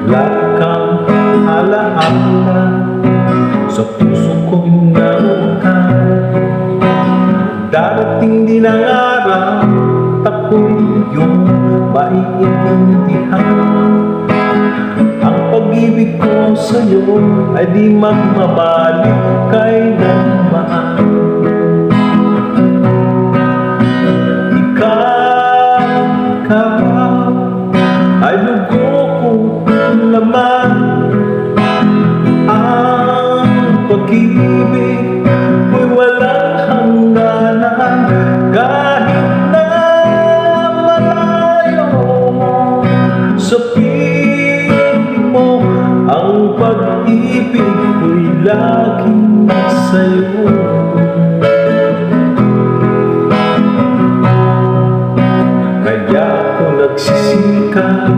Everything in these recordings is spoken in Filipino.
Lagi kang alaala sa puso ko'y namukan. Darating din ang araw at ako'y iyong maiintindihan. Ang pag-ibig ko sa'yo ay di magmabalik kailanman. Ikaw ay dugo kong laman. Ang pag-ibig ko'y walang hangganan. Kahit na malayo sa piling mo, ang pag-ibig ko'y laging sa'yo. Kaya ako nagsisikap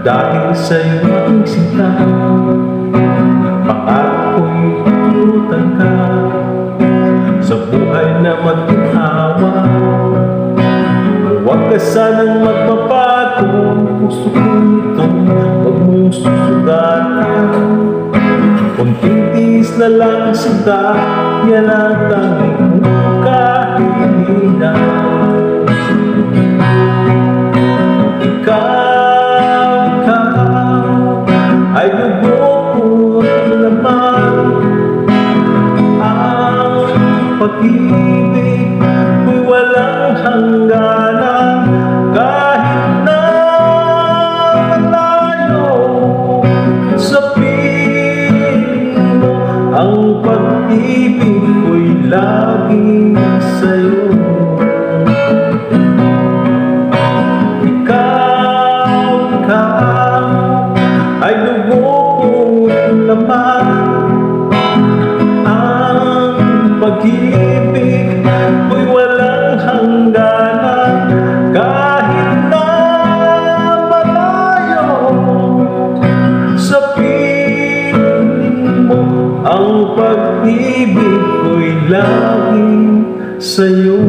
dahil sa'yo aking sinta. Pangarap ko'y turutan ka sa buhay na magkinawa. Huwag ka sanang magbabago, gusto ko itong huwag mong susugatan. Kunting tiis na lang sinta, yan ang tanging kong kahilingan. Ikaw ay dugo kong laman. Ang pag-ibig ko'y walang hangganan. Kahit na malayo sa piling mo, ang pag-ibig ko'y laging sa'yo. Ay dugo kong laman. Ang pag-ibig ko'y walang hangganan. Kahit na malayo sa piling mo, ang pag-ibig ko'y laging sa'yo.